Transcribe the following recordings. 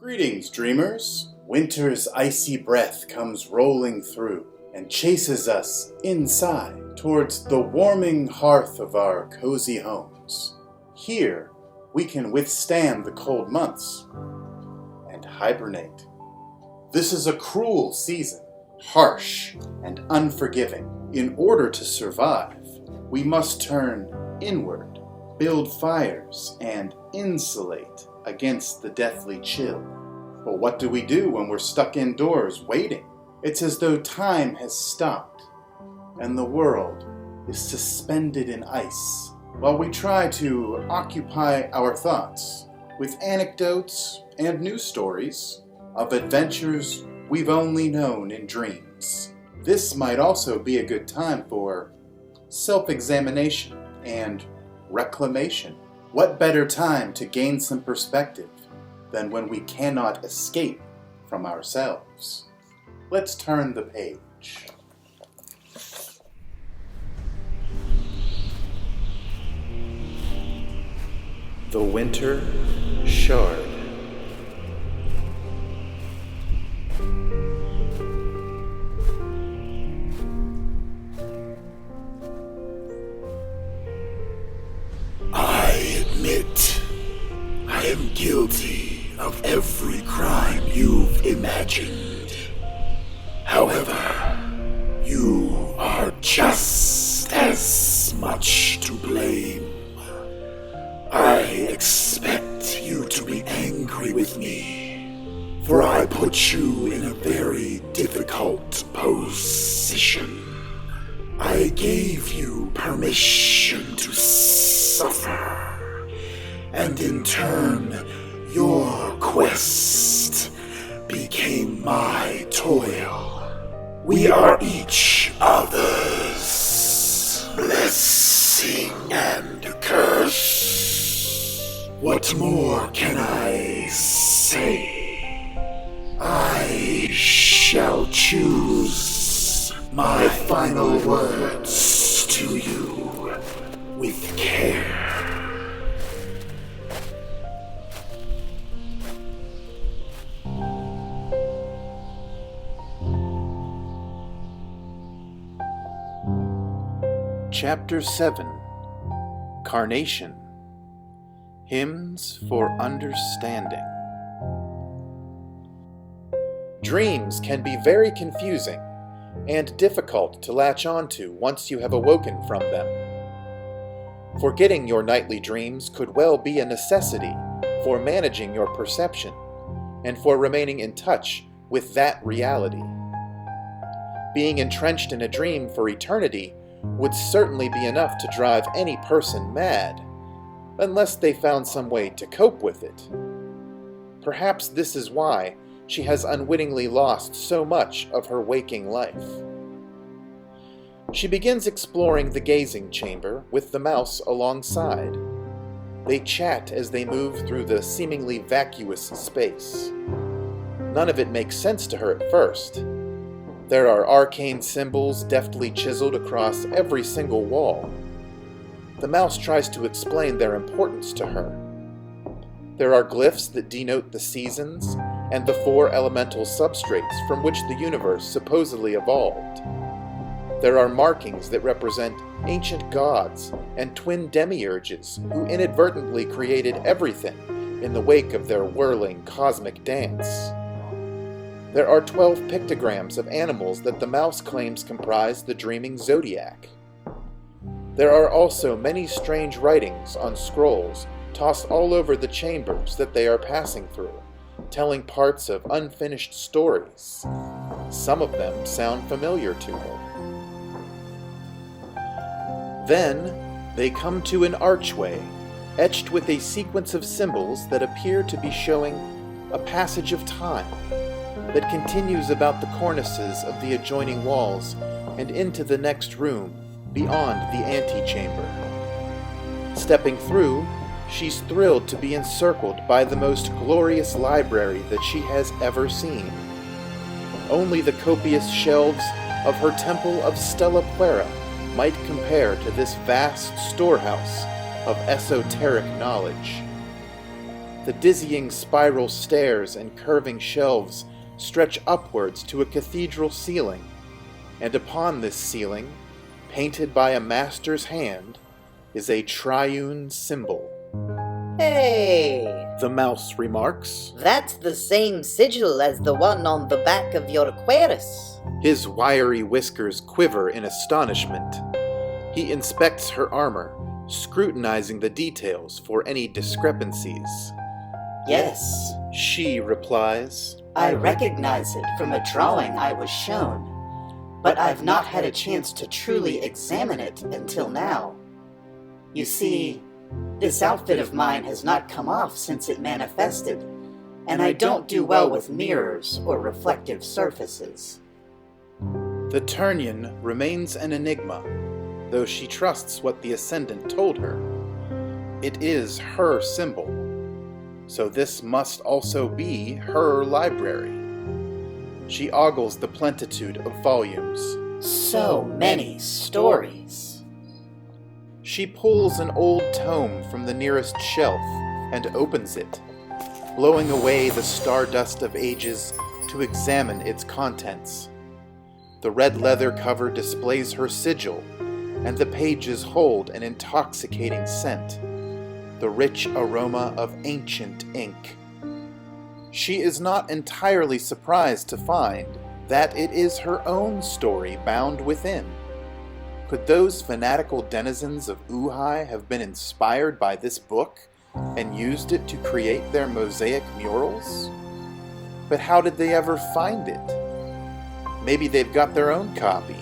Greetings, dreamers. Winter's icy breath comes rolling through and chases us inside towards the warming hearth of our cozy homes. Here, we can withstand the cold months and hibernate. This is a cruel season, harsh and unforgiving. In order to survive, we must turn inward, build fires, and insulate against the deathly chill. But what do we do when we're stuck indoors waiting? It's as though time has stopped and the world is suspended in ice while we try to occupy our thoughts with anecdotes and news stories of adventures we've only known in dreams. This might also be a good time for self-examination and reclamation. What better time to gain some perspective than when we cannot escape from ourselves? Let's turn the page. The Winter Shard. I admit I am guilty of every crime you've imagined. However, you are just as much to blame. I expect you to be angry with me, for I put you in a very difficult position. I gave you permission to suffer, and in turn, your quest became my toil. We are each other's blessing and curse. What more can I say? I shall choose my final words to you with care. Chapter 7. Carnation. Hymns for Understanding. Dreams can be very confusing and difficult to latch onto once you have awoken from them. Forgetting your nightly dreams could well be a necessity for managing your perception and for remaining in touch with that reality. Being entrenched in a dream for eternity would certainly be enough to drive any person mad, unless they found some way to cope with it. Perhaps this is why she has unwittingly lost so much of her waking life. She begins exploring the gazing chamber with the mouse alongside. They chat as they move through the seemingly vacuous space. None of it makes sense to her at first. There are arcane symbols deftly chiseled across every single wall. The mouse tries to explain their importance to her. There are glyphs that denote the seasons and the 4 elemental substrates from which the universe supposedly evolved. There are markings that represent ancient gods and twin demiurges who inadvertently created everything in the wake of their whirling cosmic dance. There are 12 pictograms of animals that the mouse claims comprise the dreaming zodiac. There are also many strange writings on scrolls tossed all over the chambers that they are passing through, telling parts of unfinished stories. Some of them sound familiar to her. Then, they come to an archway, etched with a sequence of symbols that appear to be showing a passage of time that continues about the cornices of the adjoining walls and into the next room beyond the antechamber. Stepping through, she's thrilled to be encircled by the most glorious library that she has ever seen. Only the copious shelves of her temple of Stella Puera might compare to this vast storehouse of esoteric knowledge. The dizzying spiral stairs and curving shelves stretch upwards to a cathedral ceiling, and upon this ceiling, painted by a master's hand, is a triune symbol. Hey! The mouse remarks. That's the same sigil as the one on the back of your Aquarius. His wiry whiskers quiver in astonishment. He inspects her armor, scrutinizing the details for any discrepancies. Yes, She replies. I recognize it from a drawing I was shown, but I've not had a chance to truly examine it until now. You see, this outfit of mine has not come off since it manifested, and I don't do well with mirrors or reflective surfaces. The Turnian remains an enigma, though she trusts what the Ascendant told her. It is her symbol, so this must also be her library. She ogles the plenitude of volumes. So many stories. She pulls an old tome from the nearest shelf and opens it, blowing away the stardust of ages to examine its contents. The red leather cover displays her sigil, and the pages hold an intoxicating scent, the rich aroma of ancient ink. She is not entirely surprised to find that it is her own story bound within. Could those fanatical denizens of Uhi have been inspired by this book and used it to create their mosaic murals? But how did they ever find it? Maybe they've got their own copy.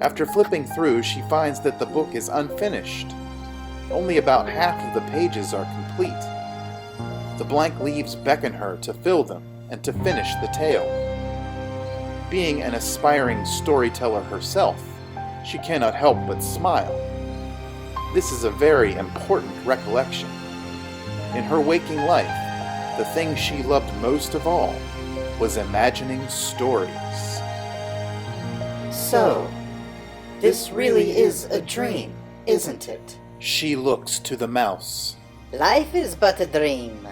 After flipping through, she finds that the book is unfinished. Only about half of the pages are complete. The blank leaves beckon her to fill them and to finish the tale. Being an aspiring storyteller herself, she cannot help but smile. This is a very important recollection. In her waking life, the thing she loved most of all was imagining stories. So, this really is a dream, isn't it? She looks to the mouse. Life is but a dream.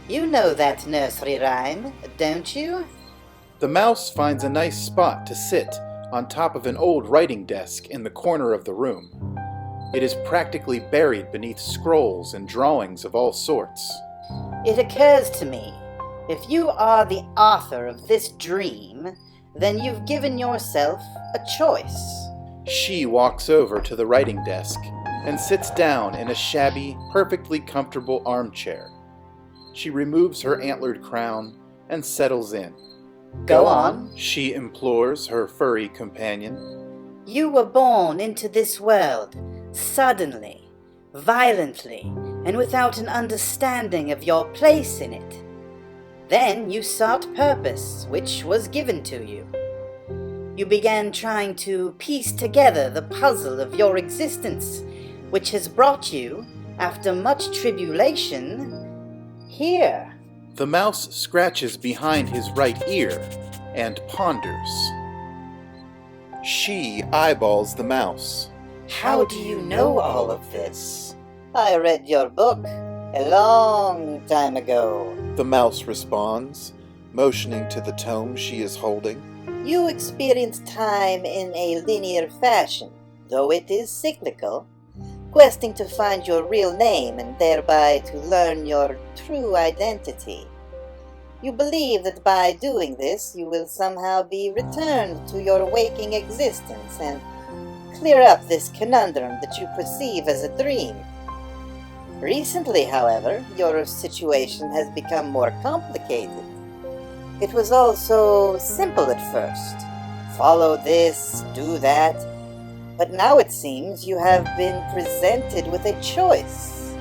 You know that nursery rhyme, don't you? The mouse finds a nice spot to sit on top of an old writing desk in the corner of the room. It is practically buried beneath scrolls and drawings of all sorts. It occurs to me, if you are the author of this dream, then you've given yourself a choice. She walks over to the writing desk and sits down in a shabby, perfectly comfortable armchair. She removes her antlered crown and settles in. Go on. She implores her furry companion. You were born into this world, suddenly, violently, and without an understanding of your place in it. Then you sought purpose, which was given to you. You began trying to piece together the puzzle of your existence, which has brought you, after much tribulation, here. The mouse scratches behind his right ear and ponders. She eyeballs the mouse. How do you know all of this? I read your book a long time ago. The mouse responds, motioning to the tome she is holding. You experience time in a linear fashion, though it is cyclical, questing to find your real name and thereby to learn your true identity. You believe that by doing this you will somehow be returned to your waking existence and clear up this conundrum that you perceive as a dream. Recently, however, your situation has become more complicated. It was all so simple at first. Follow this, do that. But now it seems you have been presented with a choice.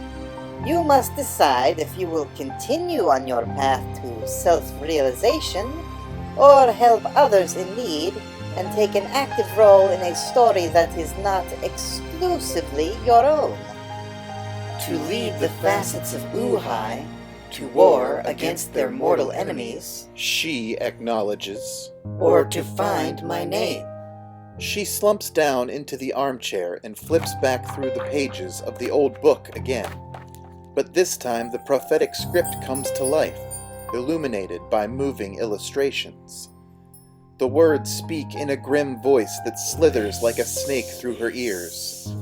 You must decide if you will continue on your path to self-realization or help others in need and take an active role in a story that is not exclusively your own. To lead the facets of Uhi to war against their mortal enemies, she acknowledges. Or to find my name. She slumps down into the armchair and flips back through the pages of the old book again. But this time the prophetic script comes to life, illuminated by moving illustrations. The words speak in a grim voice that slithers like a snake through her ears.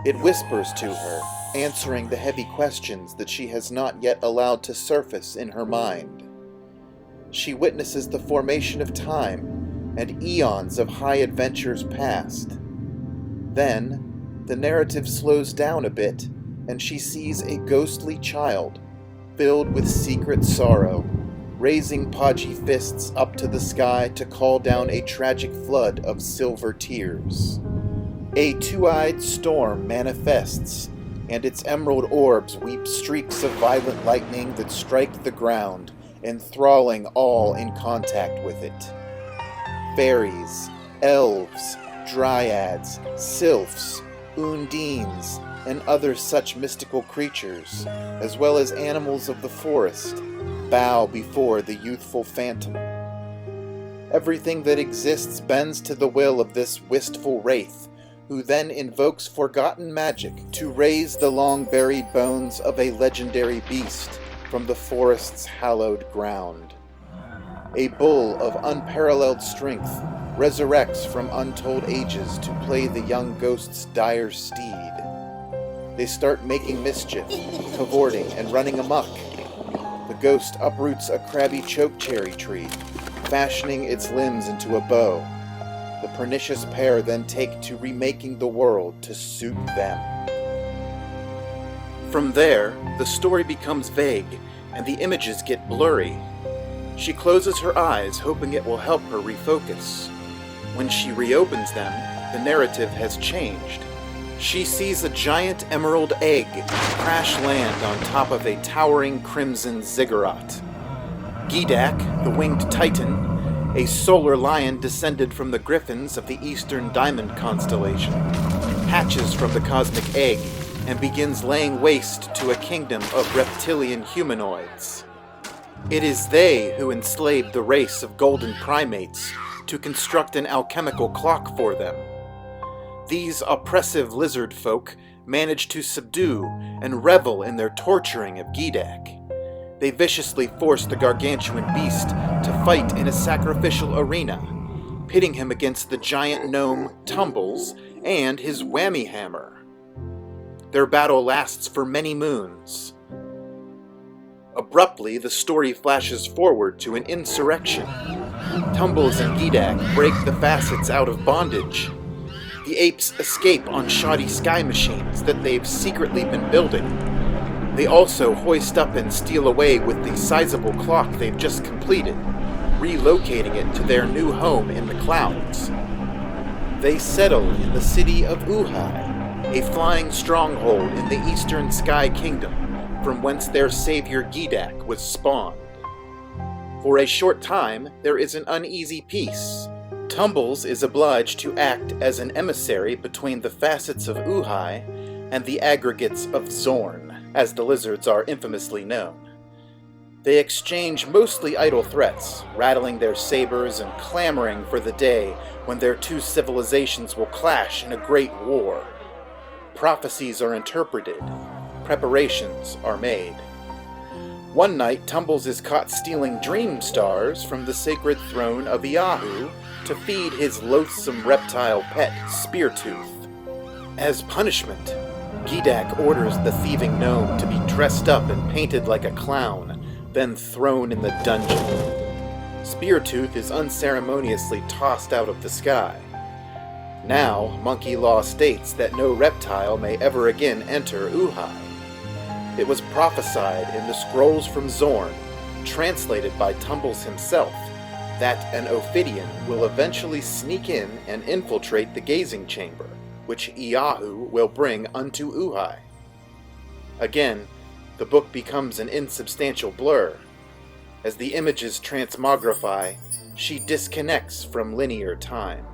It whispers to her, answering the heavy questions that she has not yet allowed to surface in her mind. She witnesses the formation of time and eons of high adventures past. Then, the narrative slows down a bit, and she sees a ghostly child, filled with secret sorrow, raising podgy fists up to the sky to call down a tragic flood of silver tears. A two-eyed storm manifests, and its emerald orbs weep streaks of violent lightning that strike the ground, enthralling all in contact with it. Fairies, elves, dryads, sylphs, undines, and other such mystical creatures, as well as animals of the forest, bow before the youthful phantom. Everything that exists bends to the will of this wistful wraith, who then invokes forgotten magic to raise the long-buried bones of a legendary beast from the forest's hallowed ground. A bull of unparalleled strength resurrects from untold ages to play the young ghost's dire steed. They start making mischief, cavorting and running amok. The ghost uproots a crabby chokecherry tree, fashioning its limbs into a bow. The pernicious pair then take to remaking the world to suit them. From there, the story becomes vague, and the images get blurry. She closes her eyes, hoping it will help her refocus. When she reopens them, the narrative has changed. She sees a giant emerald egg crash land on top of a towering crimson ziggurat. Gidak, the winged titan, a solar lion descended from the griffins of the Eastern Diamond constellation, hatches from the cosmic egg and begins laying waste to a kingdom of reptilian humanoids. It is they who enslaved the race of golden primates to construct an alchemical clock for them. These oppressive lizard folk manage to subdue and revel in their torturing of Gidak. They viciously force the gargantuan beast to fight in a sacrificial arena, pitting him against the giant gnome Tumbles and his whammy hammer. Their battle lasts for many moons. Abruptly, the story flashes forward to an insurrection. Tumbles and Gidak break the facets out of bondage. The apes escape on shoddy sky machines that they've secretly been building. They also hoist up and steal away with the sizable clock they've just completed, relocating it to their new home in the clouds. They settle in the city of Uhai, a flying stronghold in the Eastern Sky Kingdom, from whence their savior Gidak was spawned. For a short time, there is an uneasy peace. Tumbles is obliged to act as an emissary between the facets of Uhai and the aggregates of Zorn, as the lizards are infamously known. They exchange mostly idle threats, rattling their sabers and clamoring for the day when their two civilizations will clash in a great war. Prophecies are interpreted, preparations are made. One night, Tumbles is caught stealing dream stars from the sacred throne of Iahu to feed his loathsome reptile pet, Speartooth. As punishment, Gidak orders the thieving gnome to be dressed up and painted like a clown, then thrown in the dungeon. Speartooth is unceremoniously tossed out of the sky. Now, monkey law states that no reptile may ever again enter Uhai. It was prophesied in the scrolls from Zorn, translated by Tumbles himself, that an Ophidian will eventually sneak in and infiltrate the gazing chamber, which Iahu will bring unto Uhai. Again, the book becomes an insubstantial blur. As the images transmogrify, she disconnects from linear time.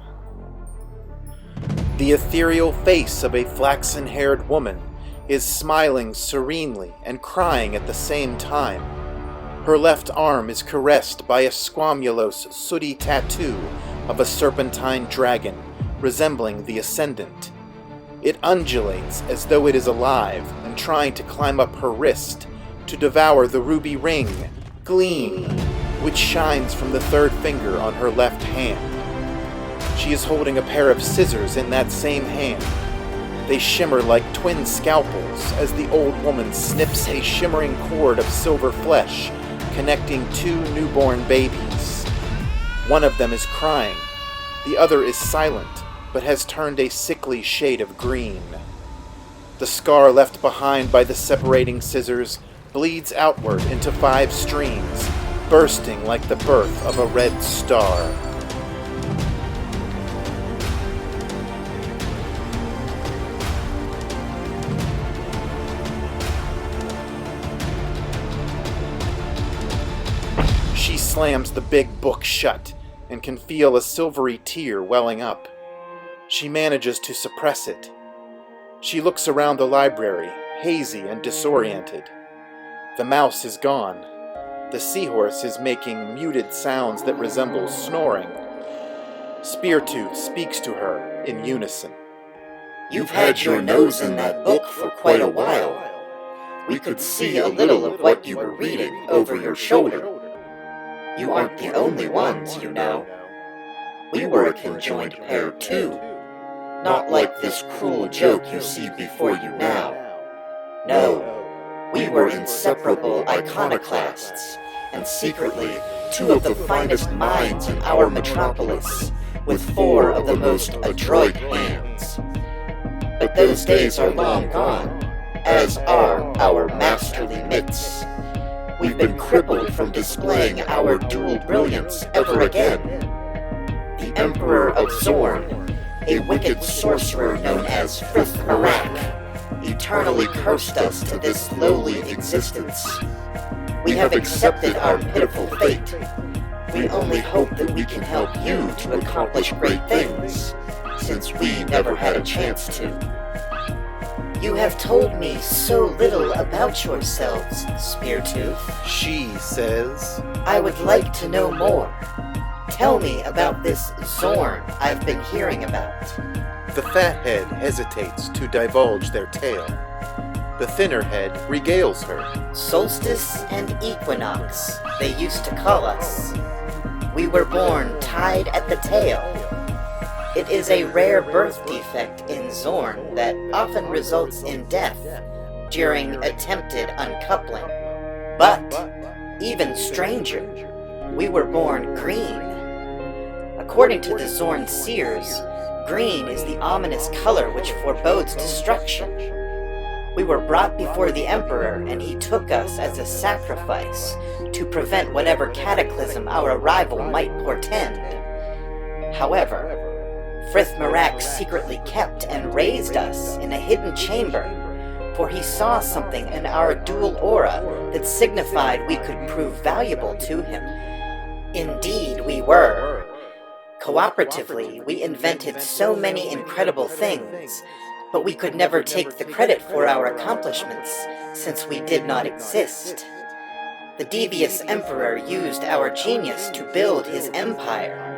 The ethereal face of a flaxen-haired woman is smiling serenely and crying at the same time. Her left arm is caressed by a squamulose, sooty tattoo of a serpentine dragon, resembling the Ascendant. It undulates as though it is alive and trying to climb up her wrist to devour the ruby ring, Gleam, which shines from the third finger on her left hand. She is holding a pair of scissors in that same hand. They shimmer like twin scalpels as the old woman snips a shimmering cord of silver flesh connecting two newborn babies. One of them is crying. The other is silent, but has turned a sickly shade of green. The scar left behind by the separating scissors bleeds outward into 5 streams, bursting like the birth of a red star. She slams the big book shut and can feel a silvery tear welling up. She manages to suppress it. She looks around the library, hazy and disoriented. The mouse is gone. The seahorse is making muted sounds that resemble snoring. Speartooth speaks to her in unison. You've had your nose in that book for quite a while. We could see a little of what you were reading over your shoulder. You aren't the only ones, you know. We were a conjoined pair, too. Not like this cruel joke you see before you now. No, we were inseparable iconoclasts, and secretly 2 of the finest minds in our metropolis, with 4 of the most adroit hands. But those days are long gone, as are our masterly mitts. We've been crippled from displaying our dual brilliance ever again. The Emperor of Zorn, a wicked sorcerer known as Frith Marak, eternally cursed us to this lowly existence. We have accepted our pitiful fate. We only hope that we can help you to accomplish great things, since we never had a chance to. You have told me so little about yourselves, Speartooth. She says, I would like to know more. Tell me about this Zorn I've been hearing about. The fat head hesitates to divulge their tale. The thinner head regales her. Solstice and Equinox, they used to call us. We were born tied at the tail. It is a rare birth defect in Zorn that often results in death during attempted uncoupling. But, even stranger, we were born green. According to the Zorn seers, green is the ominous color which forebodes destruction. We were brought before the Emperor, and he took us as a sacrifice to prevent whatever cataclysm our arrival might portend. However, Frith Marak secretly kept and raised us in a hidden chamber, for he saw something in our dual aura that signified we could prove valuable to him. Indeed, we were. Cooperatively, we invented so many incredible things, but we could never take the credit for our accomplishments, since we did not exist. The devious Emperor used our genius to build his empire.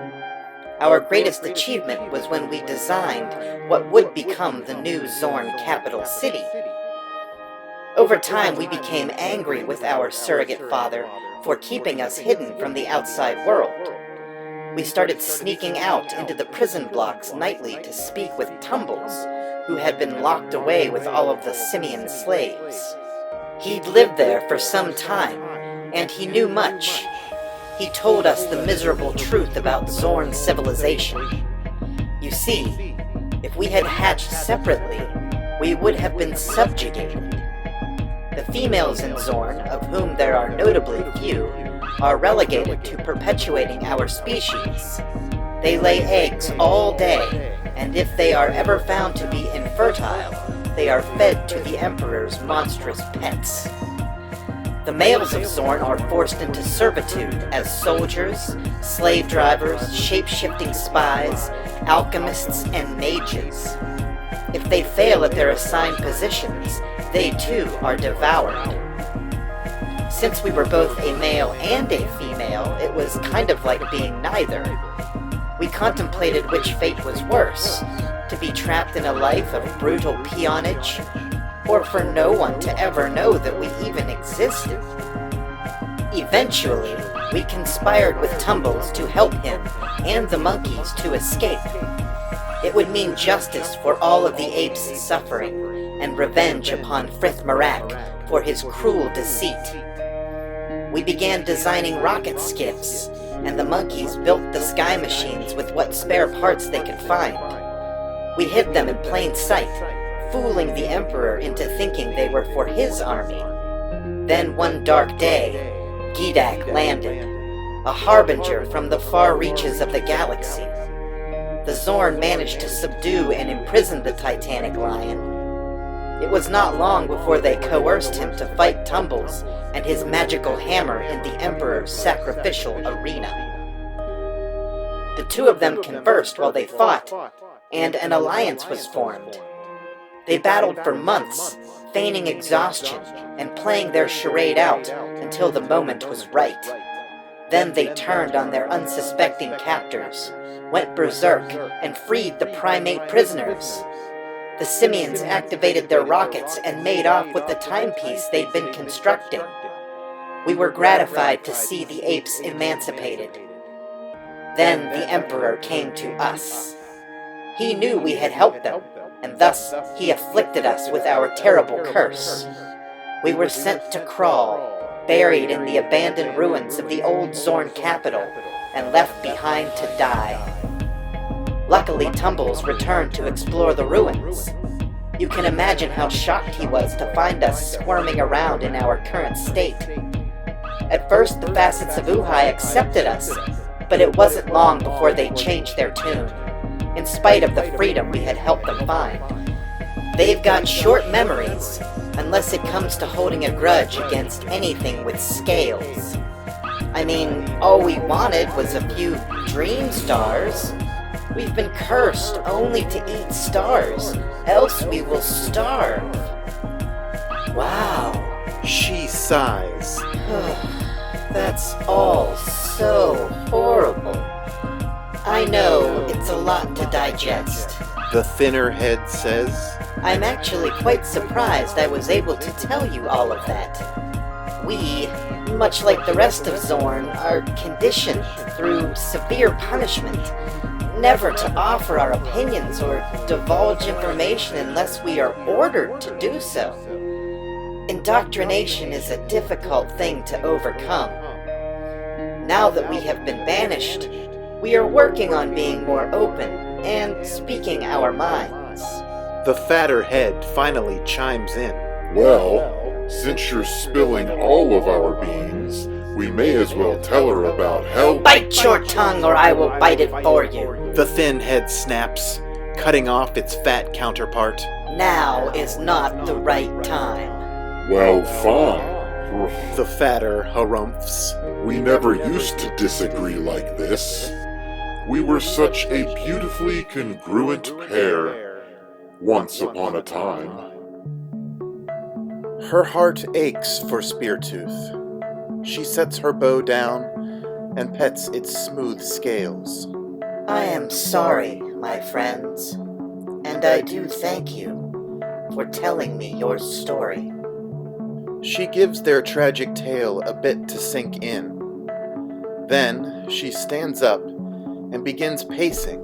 Our greatest achievement was when we designed what would become the new Zorn capital city. Over time, we became angry with our surrogate father for keeping us hidden from the outside world. We started sneaking out into the prison blocks nightly to speak with Tumbles, who had been locked away with all of the simian slaves. He'd lived there for some time, and he knew much. He told us the miserable truth about Zorn civilization. You see, if we had hatched separately, we would have been subjugated. The females in Zorn, of whom there are notably few, are relegated to perpetuating our species. They lay eggs all day, and if they are ever found to be infertile, they are fed to the Emperor's monstrous pets. The males of Zorn are forced into servitude as soldiers, slave drivers, shape-shifting spies, alchemists, and mages. If they fail at their assigned positions, they too are devoured. Since we were both a male and a female, it was kind of like being neither. We contemplated which fate was worse, to be trapped in a life of brutal peonage, or for no one to ever know that we even existed. Eventually, we conspired with Tumbles to help him and the monkeys to escape. It would mean justice for all of the apes' suffering, and revenge upon Frith Marak for his cruel deceit. We began designing rocket skiffs, and the monkeys built the sky machines with what spare parts they could find. We hid them in plain sight, fooling the Emperor into thinking they were for his army. Then one dark day, Gidak landed, a harbinger from the far reaches of the galaxy. The Zorn managed to subdue and imprison the Titanic Lion. It was not long before they coerced him to fight Tumbles and his magical hammer in the Emperor's sacrificial arena. The two of them conversed while they fought, and an alliance was formed. They battled for months, feigning exhaustion and playing their charade out until the moment was right. Then they turned on their unsuspecting captors, went berserk, and freed the primate prisoners. The simians activated their rockets and made off with the timepiece they'd been constructing. We were gratified to see the apes emancipated. Then the Emperor came to us. He knew we had helped them, and thus he afflicted us with our terrible curse. We were sent to Crawl, buried in the abandoned ruins of the old Zorn capital, and left behind to die. Luckily, Tumbles returned to explore the ruins. You can imagine how shocked he was to find us squirming around in our current state. At first, the facets of Uhai accepted us, but it wasn't long before they changed their tune, in spite of the freedom we had helped them find. They've got short memories, unless it comes to holding a grudge against anything with scales. I mean, all we wanted was a few dream stars. We've been cursed only to eat stars, else we will starve. Wow. She sighs. That's all so horrible. I know it's a lot to digest. The thinner head says. I'm actually quite surprised I was able to tell you all of that. We, much like the rest of Zorn, are conditioned through severe punishment, never to offer our opinions or divulge information unless we are ordered to do so. Indoctrination is a difficult thing to overcome. Now that we have been banished, we are working on being more open and speaking our minds. The fatter head finally chimes in. Well, since you're spilling all of our beans, we may as well tell her about hell. Bite your tongue or I will bite it for you. The thin head snaps, cutting off its fat counterpart. Now is not the right time. Well, fine. The fatter harumphs. We never used to disagree like this. We were such a beautifully congruent pair, once upon a time. Her heart aches for Speartooth. She sets her bow down and pets its smooth scales. I am sorry, my friends, and I do thank you for telling me your story. She gives their tragic tale a bit to sink in. Then she stands up and begins pacing,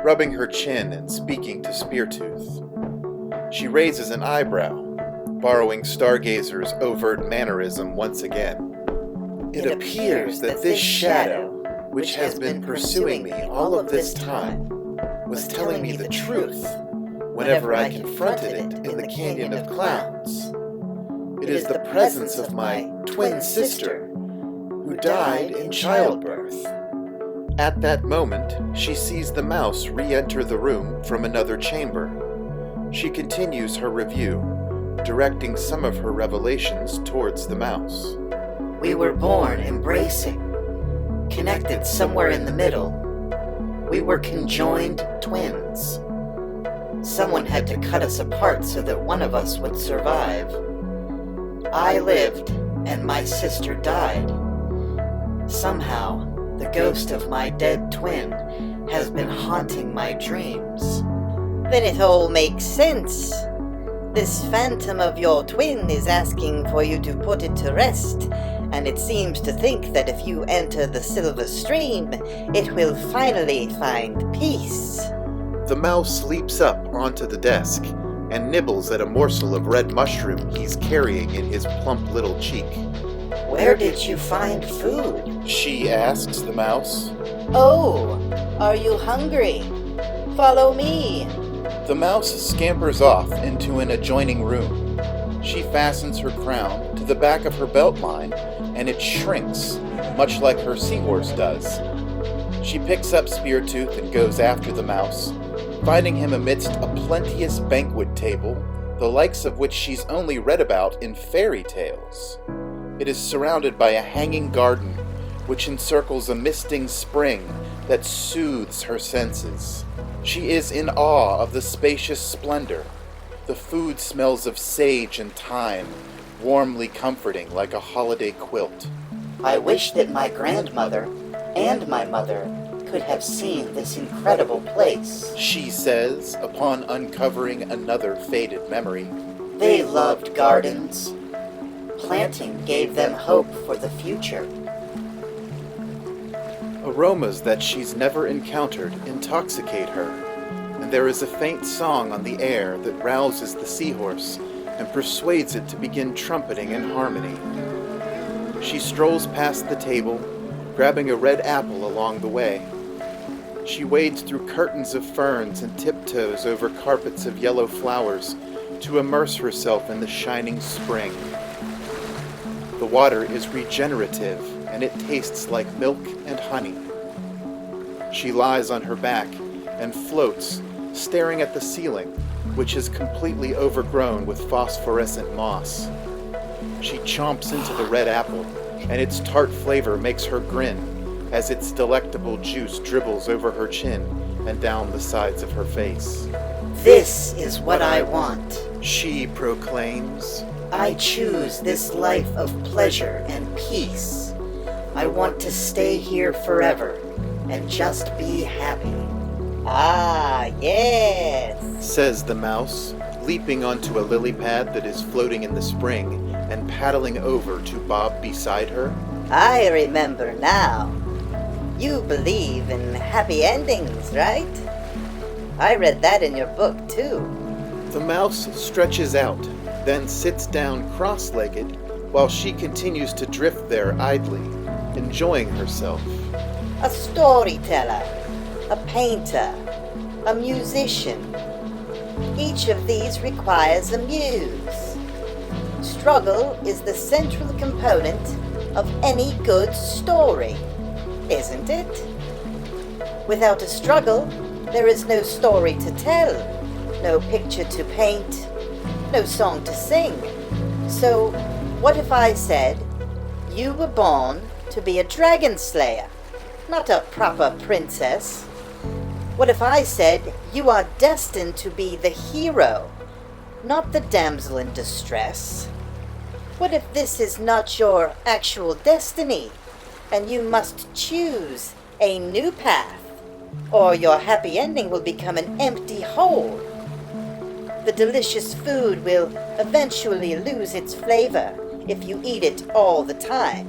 rubbing her chin and speaking to Speartooth. She raises an eyebrow, borrowing Stargazer's overt mannerism once again. It appears that this shadow, which has been pursuing me all of this time, was telling me the truth whenever I confronted it in the Canyon of Clowns. It is the presence of my twin sister, who died in childbirth. At that moment, she sees the mouse re-enter the room from another chamber. She continues her review, directing some of her revelations towards the mouse. We were born embracing, connected somewhere in the middle. We were conjoined twins. Someone had to cut us apart so that one of us would survive. I lived, and my sister died. Somehow, the ghost of my dead twin has been haunting my dreams. Then it all makes sense. This phantom of your twin is asking for you to put it to rest, and it seems to think that if you enter the silver stream, it will finally find peace. The mouse leaps up onto the desk and nibbles at a morsel of red mushroom he's carrying in his plump little cheek. Where did you find food? She asks the mouse. Oh, are you hungry? Follow me. The mouse scampers off into an adjoining room. She fastens her crown to the back of her belt line, and it shrinks, much like her seahorse does. She picks up Speartooth and goes after the mouse, finding him amidst a plenteous banquet table, the likes of which she's only read about in fairy tales. It is surrounded by a hanging garden, which encircles a misting spring that soothes her senses. She is in awe of the spacious splendor. The food smells of sage and thyme, warmly comforting like a holiday quilt. I wish that my grandmother and my mother could have seen this incredible place, She says, upon uncovering another faded memory. They loved gardens. Planting gave them hope for the future. Aromas that she's never encountered intoxicate her, and there is a faint song on the air that rouses the seahorse and persuades it to begin trumpeting in harmony. She strolls past the table, grabbing a red apple along the way. She wades through curtains of ferns and tiptoes over carpets of yellow flowers to immerse herself in the shining spring. The water is regenerative, and it tastes like milk and honey. She lies on her back and floats, staring at the ceiling, which is completely overgrown with phosphorescent moss. She chomps into the red apple, and its tart flavor makes her grin as its delectable juice dribbles over her chin and down the sides of her face. This is what I want. She proclaims. I choose this life of pleasure and peace. I want to stay here forever and just be happy. Ah, yes. Says the mouse, leaping onto a lily pad that is floating in the spring and paddling over to bob beside her. I remember now. You believe in happy endings, right? I read that in your book, too. The mouse stretches out, then sits down cross-legged while she continues to drift there idly, enjoying herself. A storyteller, a painter, a musician. Each of these requires a muse. Struggle is the central component of any good story, isn't it? Without a struggle, there is no story to tell, no picture to paint, no song to sing. So, what if I said, you were born to be a dragon slayer, not a proper princess? What if I said, you are destined to be the hero, not the damsel in distress? What if this is not your actual destiny, and you must choose a new path, or your happy ending will become an empty hole? The delicious food will eventually lose its flavor if you eat it all the time.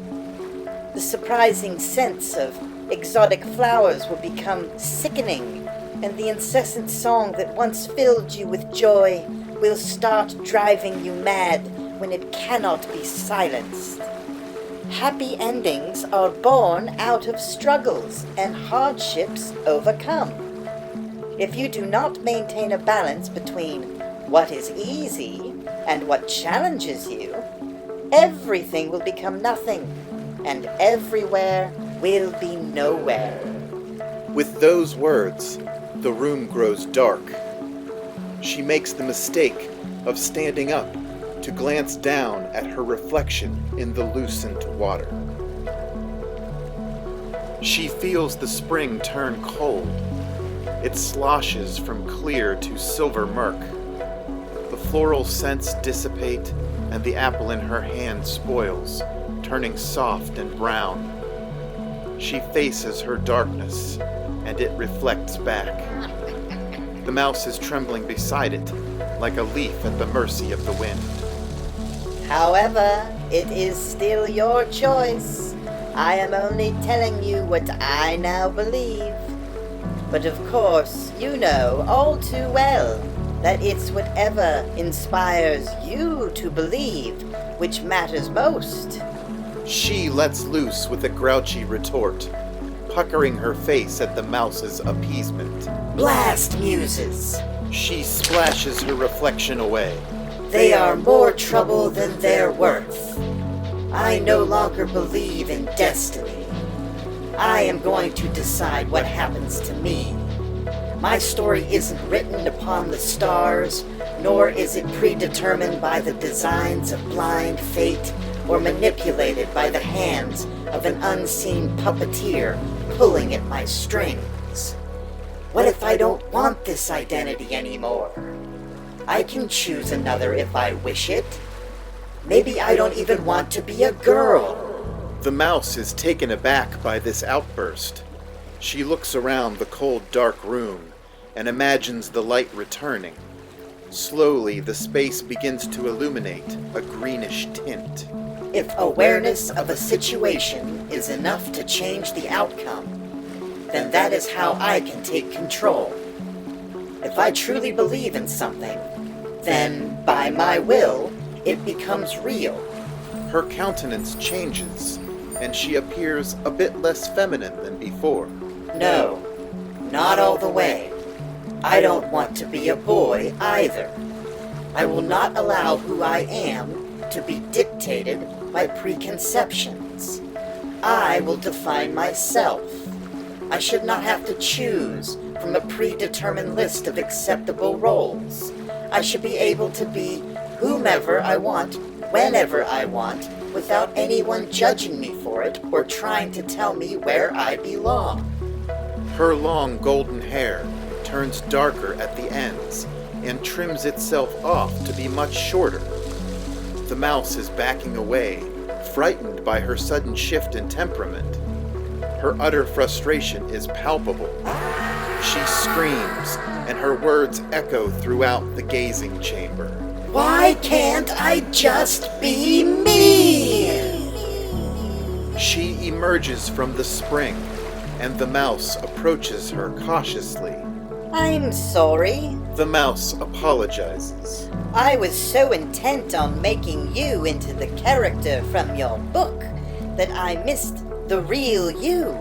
The surprising scents of exotic flowers will become sickening, and the incessant song that once filled you with joy will start driving you mad when it cannot be silenced. Happy endings are born out of struggles and hardships overcome. If you do not maintain a balance between what is easy and what challenges you, everything will become nothing, and everywhere will be nowhere. With those words, the room grows dark. She makes the mistake of standing up to glance down at her reflection in the loosened water. She feels the spring turn cold. It sloshes from clear to silver murk. The floral scents dissipate, and the apple in her hand spoils, turning soft and brown. She faces her darkness, and it reflects back. The mouse is trembling beside it, like a leaf at the mercy of the wind. However, it is still your choice. I am only telling you what I now believe. But of course, you know all too well that it's whatever inspires you to believe which matters most. She lets loose with a grouchy retort, puckering her face at the mouse's appeasement. Blast muses! She splashes her reflection away. They are more trouble than they're worth. I no longer believe in destiny. I am going to decide what happens to me. My story isn't written upon the stars, nor is it predetermined by the designs of blind fate or manipulated by the hands of an unseen puppeteer pulling at my strings. What if I don't want this identity anymore? I can choose another if I wish it. Maybe I don't even want to be a girl. The mouse is taken aback by this outburst. She looks around the cold, dark room and imagines the light returning. Slowly, the space begins to illuminate a greenish tint. If awareness of a situation is enough to change the outcome, then that is how I can take control. If I truly believe in something, then, by my will, it becomes real. Her countenance changes, and she appears a bit less feminine than before. No, not all the way. I don't want to be a boy either. I will not allow who I am to be dictated by preconceptions. I will define myself. I should not have to choose from a predetermined list of acceptable roles. I should be able to be whomever I want, whenever I want, without anyone judging me for it or trying to tell me where I belong. Her long golden hair turns darker at the ends and trims itself off to be much shorter. The mouse is backing away, frightened by her sudden shift in temperament. Her utter frustration is palpable. She screams, and her words echo throughout the gazing chamber. Why can't I just be me? She emerges from the spring, and the mouse approaches her cautiously. I'm sorry. The mouse apologizes. I was so intent on making you into the character from your book that I missed the real you.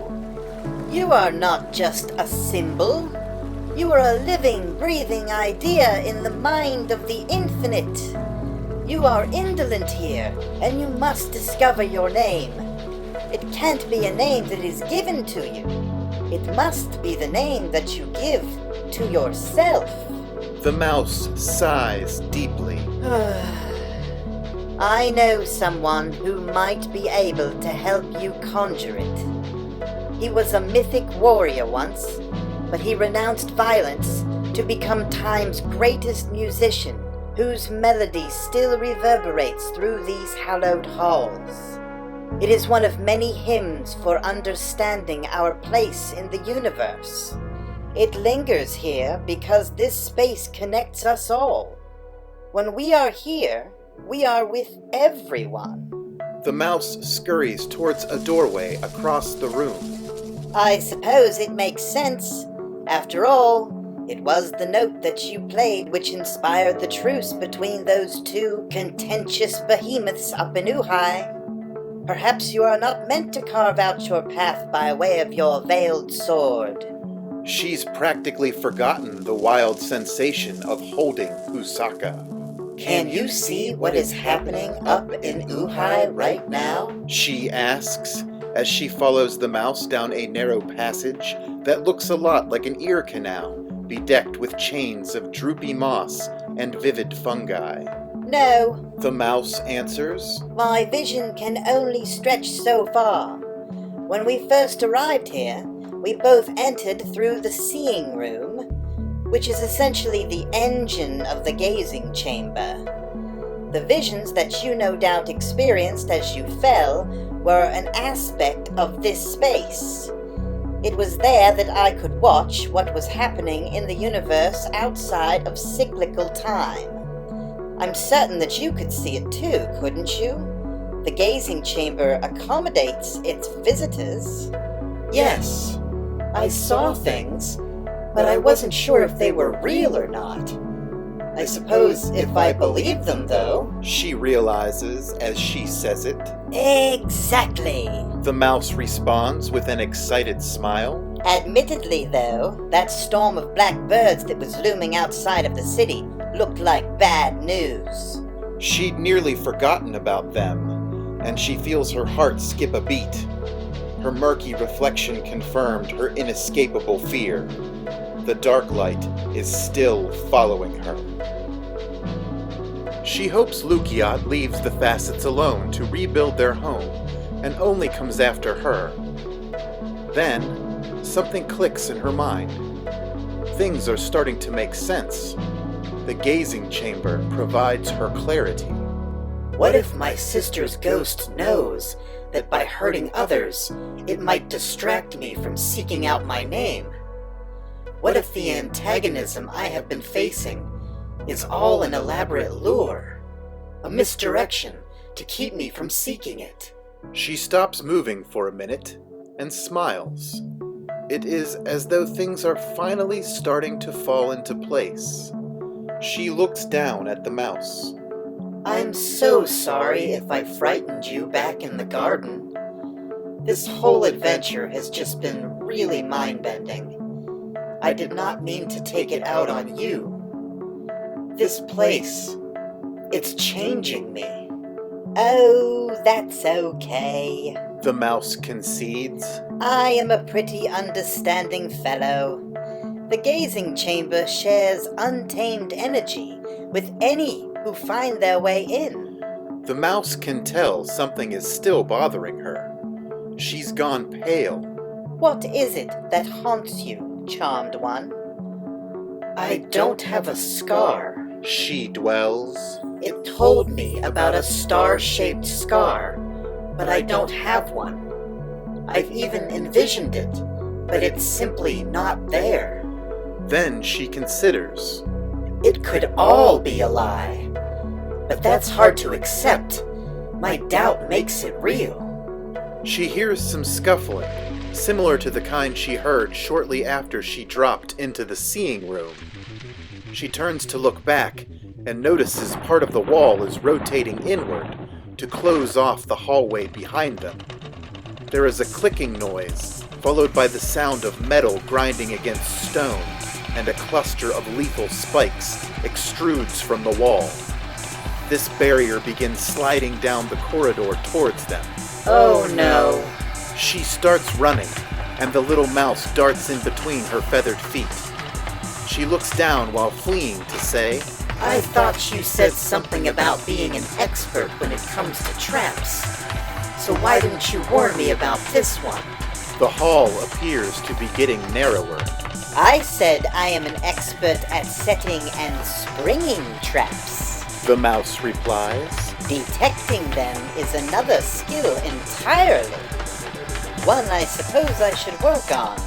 You are not just a symbol. You are a living, breathing idea in the mind of the infinite. You are indolent here, and you must discover your name. It can't be a name that is given to you. It must be the name that you give to yourself. The mouse sighs deeply. I know someone who might be able to help you conjure it. He was a mythic warrior once, but he renounced violence to become time's greatest musician, whose melody still reverberates through these hallowed halls. It is one of many hymns for understanding our place in the universe. It lingers here because this space connects us all. When we are here, we are with everyone. The mouse scurries towards a doorway across the room. I suppose it makes sense. After all, it was the note that you played which inspired the truce between those two contentious behemoths up in Uhai. Perhaps you are not meant to carve out your path by way of your veiled sword. She's practically forgotten the wild sensation of holding Usaka. Can you see what is happening up in Uhai right now? She asks, as she follows the mouse down a narrow passage that looks a lot like an ear canal, bedecked with chains of droopy moss and vivid fungi. No, The mouse answers. my vision can only stretch so far. When we first arrived here, we both entered through the seeing room, which is essentially the engine of the gazing chamber. The visions that you no doubt experienced as you fell were an aspect of this space. It was there that I could watch what was happening in the universe outside of cyclical time. I'm certain that you could see it too, couldn't you? The gazing chamber accommodates its visitors. Yes, I saw things, but I wasn't sure if they were real or not. I suppose if I believed them, though. She realizes as she says it. Exactly. The mouse responds with an excited smile. Admittedly, though, that storm of black birds that was looming outside of the city looked like bad news. She'd nearly forgotten about them, and she feels her heart skip a beat. Her murky reflection confirmed her inescapable fear. The dark light is still following her. She hopes Lukiat leaves the Facets alone to rebuild their home, and only comes after her. Then, something clicks in her mind. Things are starting to make sense. The gazing chamber provides her clarity. What if my sister's ghost knows that by hurting others, it might distract me from seeking out my name? What if the antagonism I have been facing is all an elaborate lure, a misdirection to keep me from seeking it? She stops moving for a minute and smiles. It is as though things are finally starting to fall into place. She looks down at the mouse. I'm so sorry if I frightened you back in the garden. This whole adventure has just been really mind-bending. I did not mean to take it out on you. This place, it's changing me. Oh, that's okay. The mouse concedes. I am a pretty understanding fellow. The gazing chamber shares untamed energy with any who find their way in. The mouse can tell something is still bothering her. She's gone pale. What is it that haunts you, charmed one? I don't have a scar. She dwells. It told me about a star-shaped scar, but I don't have one. I've even envisioned it, but it's simply not there. Then she considers. It could all be a lie, but that's hard to accept. My doubt makes it real. She hears some scuffling, similar to the kind she heard shortly after she dropped into the seeing room. She turns to look back and notices part of the wall is rotating inward to close off the hallway behind them. There is a clicking noise, followed by the sound of metal grinding against stone, and a cluster of lethal spikes extrudes from the wall. This barrier begins sliding down the corridor towards them. Oh no. She starts running, and the little mouse darts in between her feathered feet. She looks down while fleeing to say, I thought you said something about being an expert when it comes to traps. So why didn't you warn me about this one? The hall appears to be getting narrower. I said I am an expert at setting and springing traps. The mouse replies. Detecting them is another skill entirely. One I suppose I should work on.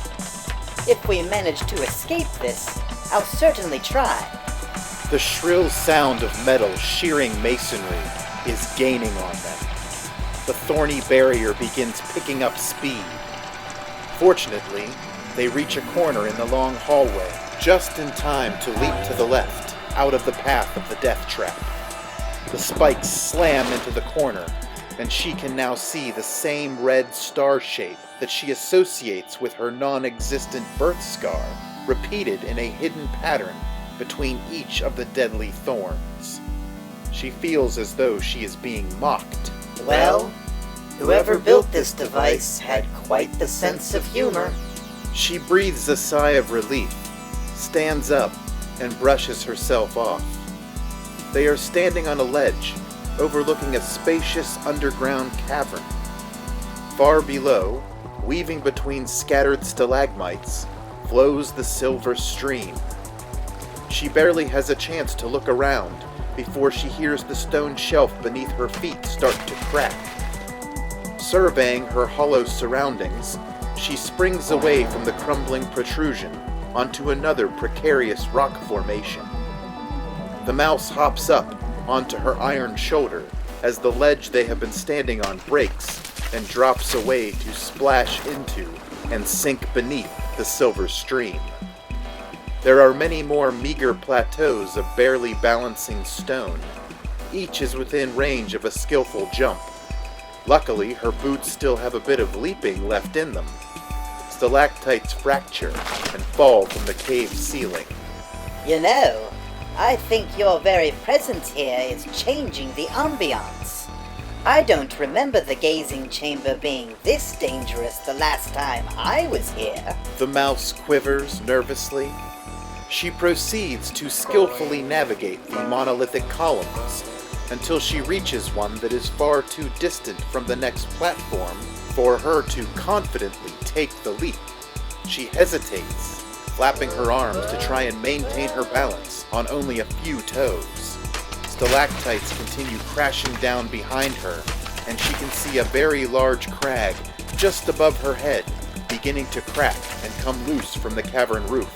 If we manage to escape this, I'll certainly try. The shrill sound of metal shearing masonry is gaining on them. The thorny barrier begins picking up speed. Fortunately, they reach a corner in the long hallway, just in time to leap to the left, out of the path of the death trap. The spikes slam into the corner, and she can now see the same red star shape that she associates with her non-existent birth scar, repeated in a hidden pattern between each of the deadly thorns. She feels as though she is being mocked. Well, whoever built this device had quite the sense of humor. She breathes a sigh of relief, stands up, and brushes herself off. They are standing on a ledge, overlooking a spacious underground cavern. Far below, weaving between scattered stalagmites, flows the silver stream. She barely has a chance to look around before she hears the stone shelf beneath her feet start to crack. Surveying her hollow surroundings, she springs away from the crumbling protrusion onto another precarious rock formation. The mouse hops up onto her iron shoulder as the ledge they have been standing on breaks and drops away to splash into and sink beneath the silver stream. There are many more meager plateaus of barely balancing stone. Each is within range of a skillful jump. Luckily, her boots still have a bit of leaping left in them. Stalactites fracture and fall from the cave ceiling. You know, I think your very presence here is changing the ambiance. I don't remember the gazing chamber being this dangerous the last time I was here. The mouse quivers nervously. She proceeds to skillfully navigate the monolithic columns until she reaches one that is far too distant from the next platform for her to confidently take the leap. She hesitates, flapping her arms to try and maintain her balance on only a few toes. Stalactites continue crashing down behind her, and she can see a very large crag just above her head beginning to crack and come loose from the cavern roof.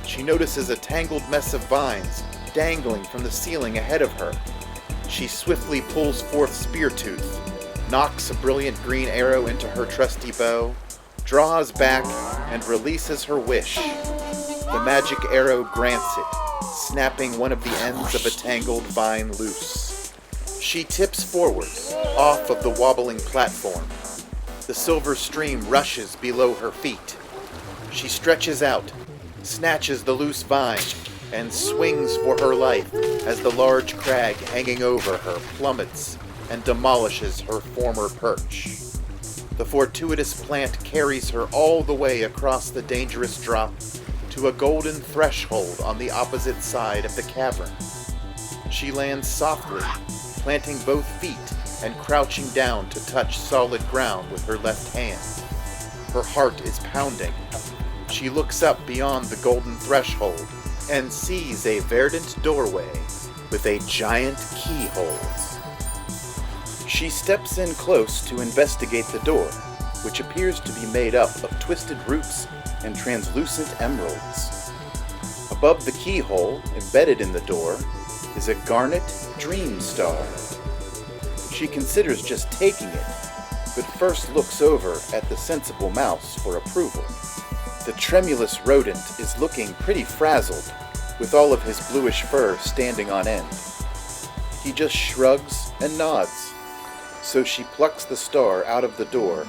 She notices a tangled mess of vines dangling from the ceiling ahead of her. She swiftly pulls forth Speartooth, knocks a brilliant green arrow into her trusty bow, draws back, and releases her wish. The magic arrow grants it, snapping one of the ends of a tangled vine loose. She tips forward, off of the wobbling platform. The silver stream rushes below her feet. She stretches out, snatches the loose vine, and swings for her life as the large crag hanging over her plummets and demolishes her former perch. The fortuitous plant carries her all the way across the dangerous drop to a golden threshold on the opposite side of the cavern. She lands softly, planting both feet and crouching down to touch solid ground with her left hand. Her heart is pounding. She looks up beyond the golden threshold and sees a verdant doorway with a giant keyhole. She steps in close to investigate the door, which appears to be made up of twisted roots and translucent emeralds. Above the keyhole, embedded in the door, is a garnet dream star. She considers just taking it, but first looks over at the sensible mouse for approval. The tremulous rodent is looking pretty frazzled, with all of his bluish fur standing on end. He just shrugs and nods, so she plucks the star out of the door,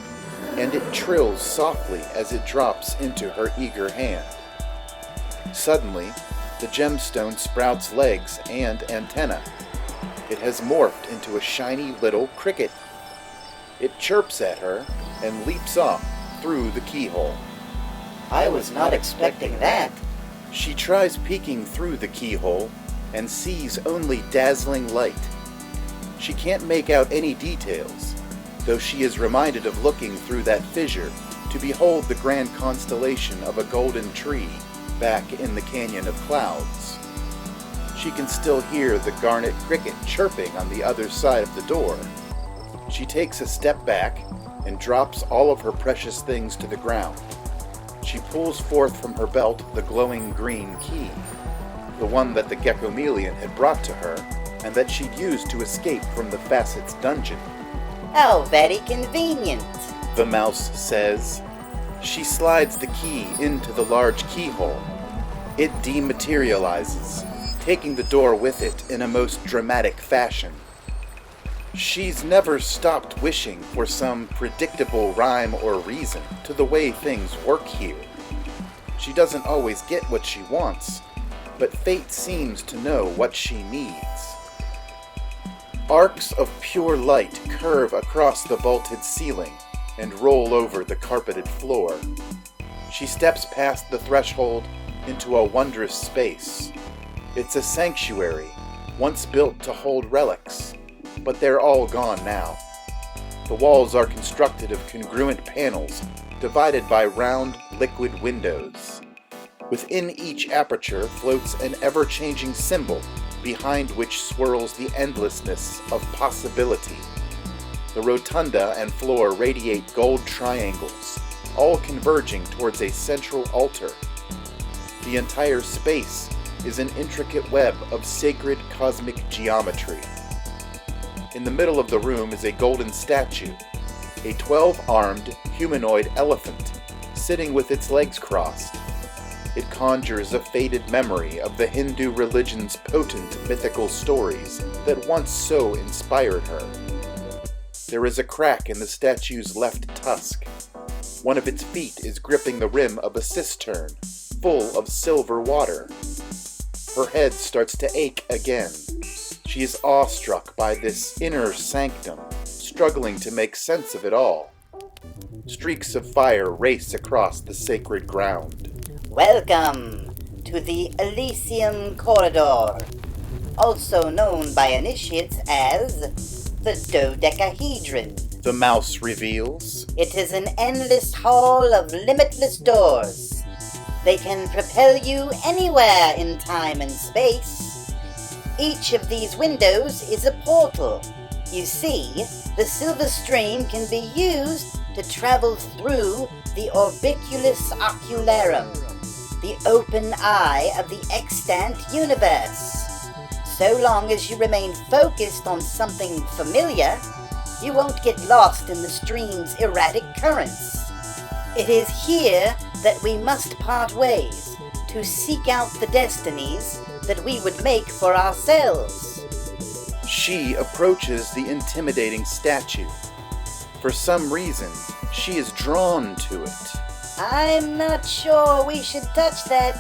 and it trills softly as it drops into her eager hand. Suddenly, the gemstone sprouts legs and antennae. It has morphed into a shiny little cricket. It chirps at her and leaps off through the keyhole. I was not expecting that. She tries peeking through the keyhole and sees only dazzling light. She can't make out any details, though she is reminded of looking through that fissure to behold the grand constellation of a golden tree back in the Canyon of Clouds. She can still hear the garnet cricket chirping on the other side of the door. She takes a step back and drops all of her precious things to the ground. She pulls forth from her belt the glowing green key, the one that the Geckomelion had brought to her, and that she'd used to escape from the Facet's dungeon. How very convenient, the mouse says. She slides the key into the large keyhole. It dematerializes, taking the door with it in a most dramatic fashion. She's never stopped wishing for some predictable rhyme or reason to the way things work here. She doesn't always get what she wants, but fate seems to know what she needs. Arcs of pure light curve across the vaulted ceiling and roll over the carpeted floor. She steps past the threshold into a wondrous space. It's a sanctuary, once built to hold relics, but they're all gone now. The walls are constructed of congruent panels, divided by round, liquid windows. Within each aperture floats an ever-changing symbol, behind which swirls the endlessness of possibility. The rotunda and floor radiate gold triangles, all converging towards a central altar. The entire space is an intricate web of sacred cosmic geometry. In the middle of the room is a golden statue, a 12-armed humanoid elephant, sitting with its legs crossed. It conjures a faded memory of the Hindu religion's potent mythical stories that once so inspired her. There is a crack in the statue's left tusk. One of its feet is gripping the rim of a cistern, full of silver water. Her head starts to ache again. She is awestruck by this inner sanctum, struggling to make sense of it all. Streaks of fire race across the sacred ground. Welcome to the Elysium Corridor, also known by initiates as the Dodecahedron. The mouse reveals. It is an endless hall of limitless doors. They can propel you anywhere in time and space. Each of these windows is a portal. You see, the silver stream can be used to travel through the orbiculus ocularum, the open eye of the extant universe. So long as you remain focused on something familiar, you won't get lost in the stream's erratic currents. It is here that we must part ways to seek out the destinies that we would make for ourselves. She approaches the intimidating statue. For some reason, she is drawn to it. I'm not sure we should touch that.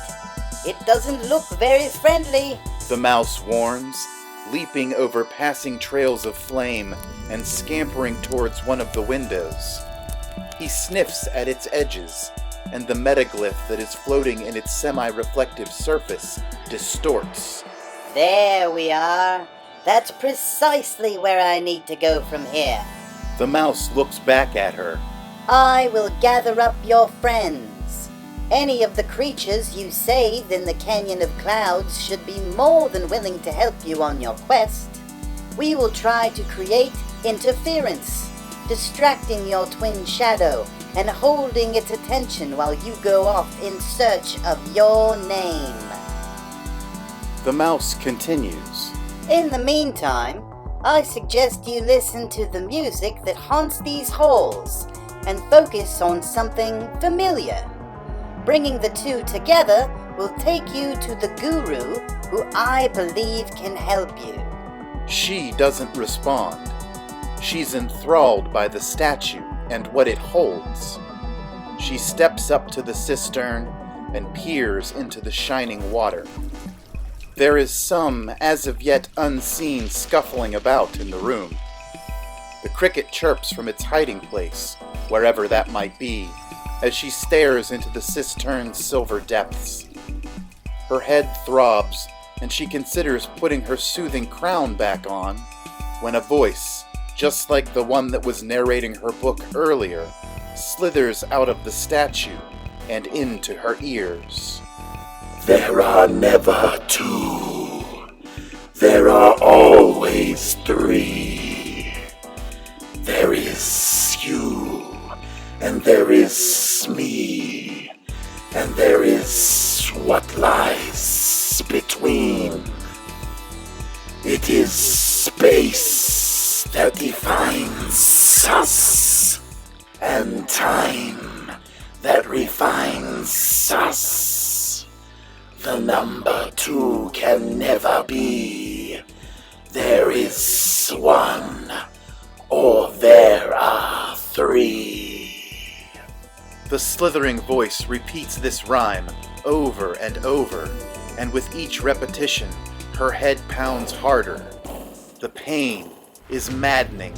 It doesn't look very friendly. The mouse warns, leaping over passing trails of flame and scampering towards one of the windows. He sniffs at its edges, and the metaglyph that is floating in its semi-reflective surface distorts. There we are. That's precisely where I need to go from here. The mouse looks back at her. I will gather up your friends. Any of the creatures you saved in the Canyon of Clouds should be more than willing to help you on your quest. We will try to create interference, distracting your twin shadow and holding its attention while you go off in search of your name. The mouse continues. In the meantime, I suggest you listen to the music that haunts these halls and focus on something familiar. Bringing the two together will take you to the guru who I believe can help you. She doesn't respond. She's enthralled by the statue and what it holds. She steps up to the cistern and peers into the shining water. There is some, as of yet unseen, scuffling about in the room. The cricket chirps from its hiding place, wherever that might be, as she stares into the cistern's silver depths. Her head throbs, and she considers putting her soothing crown back on, when a voice, just like the one that was narrating her book earlier, slithers out of the statue and into her ears. There are never two. There are always three. There is you, and there is me, and there is what lies between. It is space that defines us, and time that refines us. The number two can never be. There is one, or there are three. The slithering voice repeats this rhyme over and over, and with each repetition, her head pounds harder. The pain is maddening.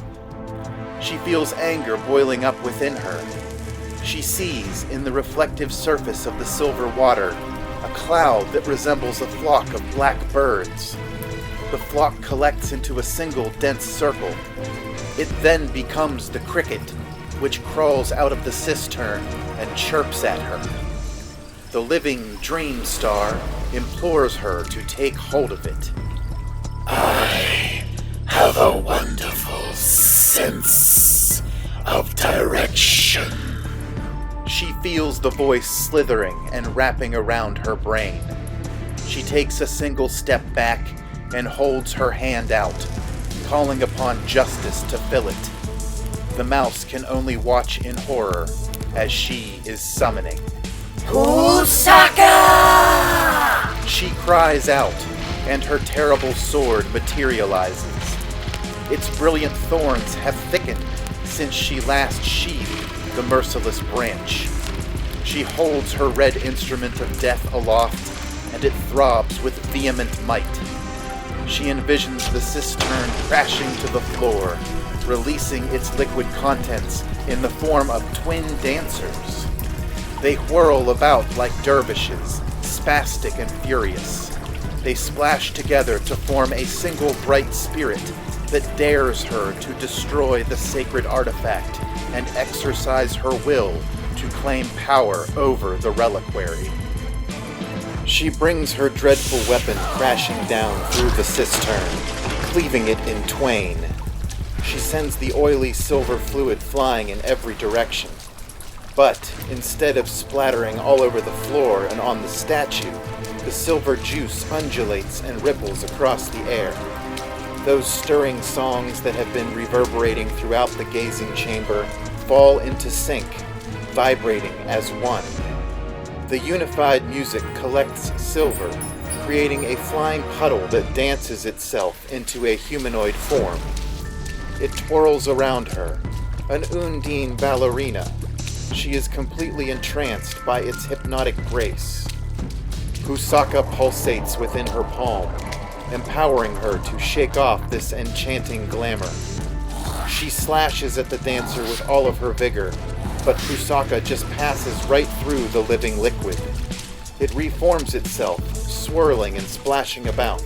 She feels anger boiling up within her. She sees, in the reflective surface of the silver water, a cloud that resembles a flock of black birds. The flock collects into a single dense circle. It then becomes the cricket, which crawls out of the cistern and chirps at her. The living dream star implores her to take hold of it. I have a wonderful sense of direction. She feels the voice slithering and wrapping around her brain. She takes a single step back and holds her hand out, calling upon justice to fill it. The mouse can only watch in horror as she is summoning. Pusaka! She cries out, and her terrible sword materializes. Its brilliant thorns have thickened since she last sheathed the merciless branch. She holds her red instrument of death aloft, and it throbs with vehement might. She envisions the cistern crashing to the floor, releasing its liquid contents in the form of twin dancers. They whirl about like dervishes, spastic and furious. They splash together to form a single bright spirit that dares her to destroy the sacred artifact and exercise her will to claim power over the reliquary. She brings her dreadful weapon crashing down through the cistern, cleaving it in twain. She sends the oily silver fluid flying in every direction. But instead of splattering all over the floor and on the statue, the silver juice undulates and ripples across the air. Those stirring songs that have been reverberating throughout the gazing chamber fall into sync, vibrating as one. The unified music collects silver, creating a flying puddle that dances itself into a humanoid form. It twirls around her, an Undine ballerina. She is completely entranced by its hypnotic grace. Pusaka pulsates within her palm, empowering her to shake off this enchanting glamour. She slashes at the dancer with all of her vigor, but Pusaka just passes right through the living liquid. It reforms itself, swirling and splashing about.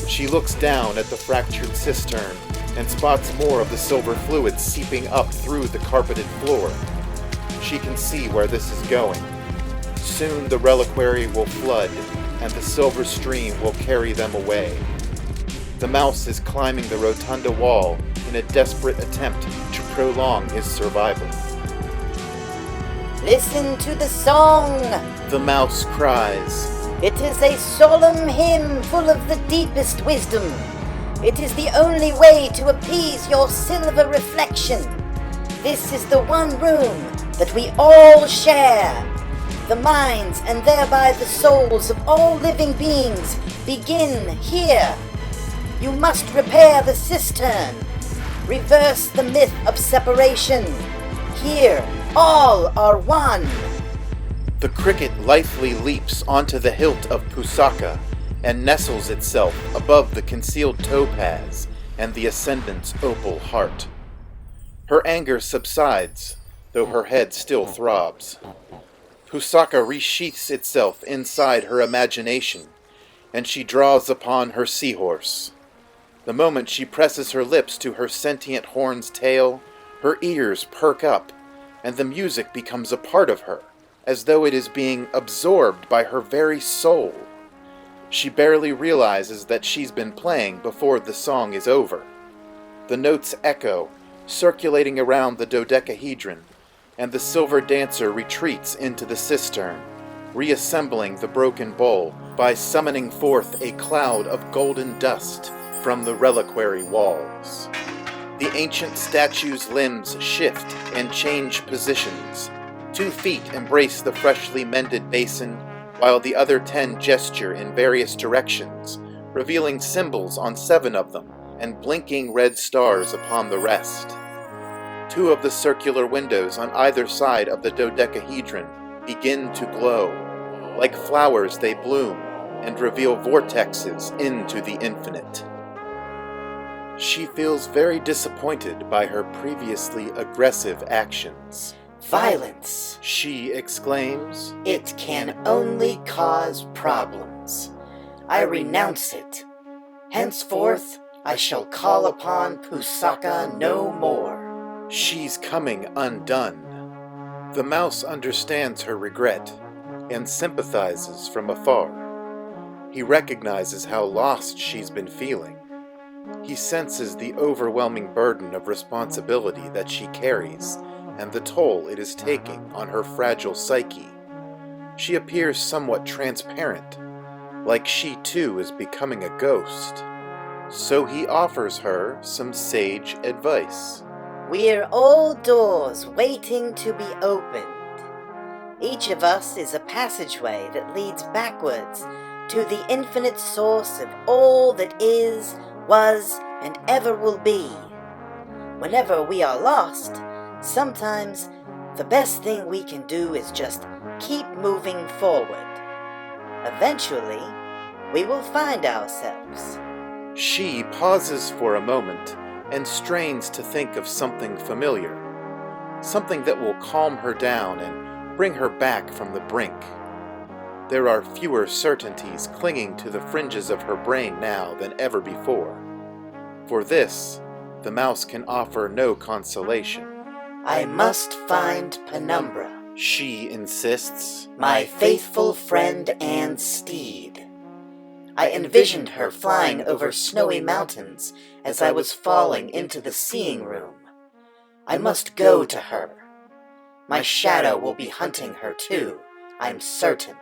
She looks down at the fractured cistern and spots more of the silver fluid seeping up through the carpeted floor. She can see where this is going. Soon the reliquary will flood, and the silver stream will carry them away. The mouse is climbing the rotunda wall in a desperate attempt to prolong his survival. Listen to the song! The mouse cries. It is a solemn hymn full of the deepest wisdom. It is the only way to appease your silver reflection. This is the one room that we all share. The minds and thereby the souls of all living beings begin here. You must repair the cistern. Reverse the myth of separation. Here, all are one. The cricket lithely leaps onto the hilt of Pusaka and nestles itself above the concealed topaz and the ascendant's opal heart. Her anger subsides, though her head still throbs. Pusaka resheaths itself inside her imagination, and she draws upon her seahorse. The moment she presses her lips to her sentient horn's tail, her ears perk up, and the music becomes a part of her, as though it is being absorbed by her very soul. She barely realizes that she's been playing before the song is over. The notes echo, circulating around the dodecahedron, and the silver dancer retreats into the cistern, reassembling the broken bowl by summoning forth a cloud of golden dust from the reliquary walls. The ancient statue's limbs shift and change positions. 2 feet embrace the freshly mended basin, while the other 10 gesture in various directions, revealing symbols on 7 of them and blinking red stars upon the rest. 2 of the circular windows on either side of the dodecahedron begin to glow. Like flowers they bloom and reveal vortexes into the infinite. She feels very disappointed by her previously aggressive actions. Violence. She exclaims, It can only cause problems. I renounce it. Henceforth, I shall call upon Pusaka no more. She's coming undone. The mouse understands her regret and sympathizes from afar. He recognizes how lost she's been feeling. He senses the overwhelming burden of responsibility that she carries and the toll it is taking on her fragile psyche. She appears somewhat transparent. like she too is becoming a ghost. So he offers her some sage advice. We're all doors waiting to be opened. Each of us is a passageway that leads backwards to the infinite source of all that is, was, and ever will be. Whenever we are lost, sometimes the best thing we can do is just keep moving forward. Eventually, we will find ourselves. She pauses for a moment and strains to think of something familiar, something that will calm her down and bring her back from the brink. There are fewer certainties clinging to the fringes of her brain now than ever before. For this, the mouse can offer no consolation. I must find Penumbra, She insists. my faithful friend and steed. I envisioned her flying over snowy mountains as I was falling into the seeing room. I must go to her. My shadow will be hunting her too, I'm certain.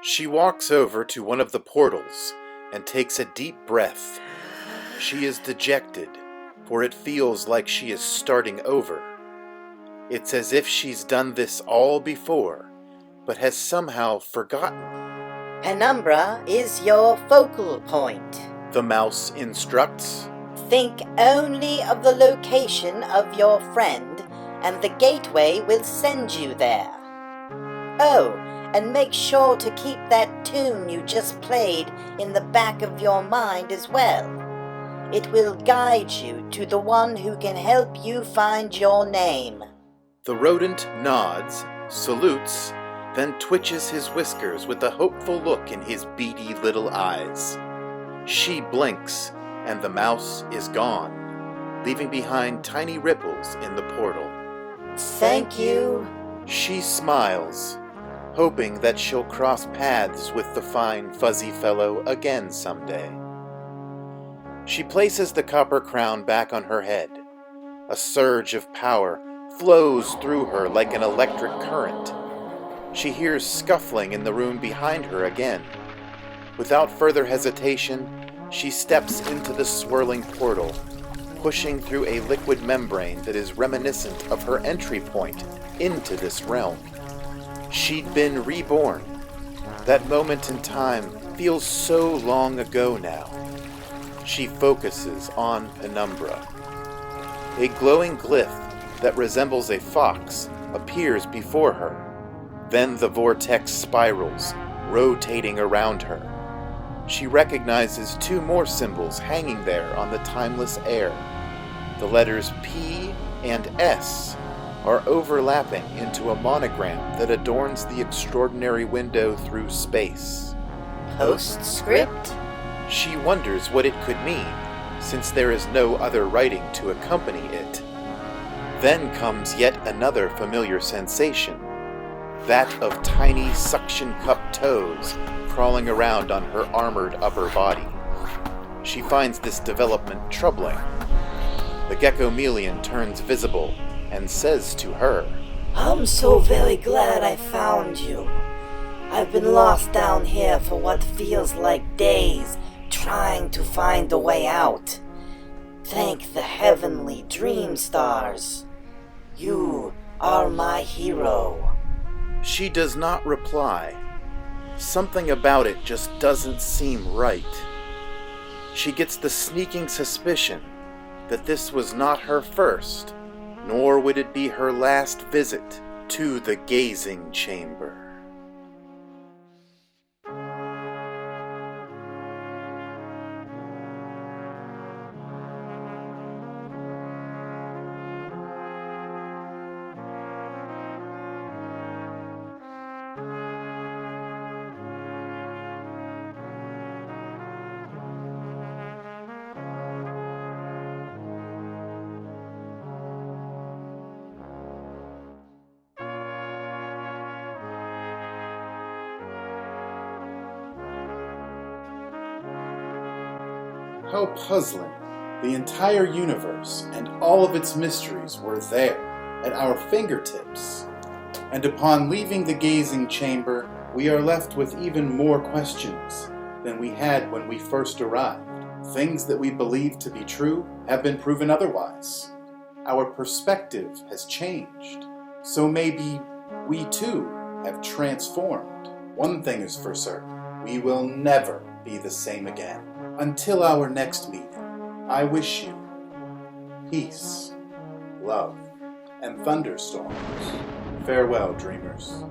She walks over to one of the portals and takes a deep breath. She is dejected, for it feels like she is starting over. It's as if she's done this all before, but has somehow forgotten. Penumbra is your focal point. The mouse instructs. Think only of the location of your friend, and the gateway will send you there. Oh, and make sure to keep that tune you just played in the back of your mind as well. It will guide you to the one who can help you find your name. The rodent nods, salutes, then twitches his whiskers with a hopeful look in his beady little eyes. She blinks, and the mouse is gone, leaving behind tiny ripples in the portal. Thank you. She smiles, hoping that she'll cross paths with the fine fuzzy fellow again someday. She places the copper crown back on her head. A surge of power flows through her like an electric current. She hears scuffling in the room behind her again. Without further hesitation, she steps into the swirling portal, pushing through a liquid membrane that is reminiscent of her entry point into this realm. She'd been reborn. That moment in time feels so long ago now. She focuses on Penumbra. A glowing glyph that resembles a fox appears before her. Then the vortex spirals, rotating around her. She recognizes two more symbols hanging there on the timeless air. The letters P and S are overlapping into a monogram that adorns the extraordinary window through space. Postscript? She wonders what it could mean, since there is no other writing to accompany it. Then comes yet another familiar sensation, that of tiny suction cup toes crawling around on her armored upper body. She finds this development troubling. The Geckomelion turns visible and says to her, I'm so very glad I found you. I've been lost down here for what feels like days, trying to find a way out. Thank the heavenly dream stars. You are my hero. She does not reply. Something about it just doesn't seem right. She gets the sneaking suspicion that this was not her first, nor would it be her last visit to the gazing chamber. How puzzling. The entire universe and all of its mysteries were there, at our fingertips. And upon leaving the gazing chamber, we are left with even more questions. than we had when we first arrived. Things that we believed to be true have been proven otherwise. Our perspective has changed. So maybe we too have transformed. One thing is for certain, we will never be the same again. Until our next meeting, I wish you peace, love, and thunderstorms. Farewell, dreamers.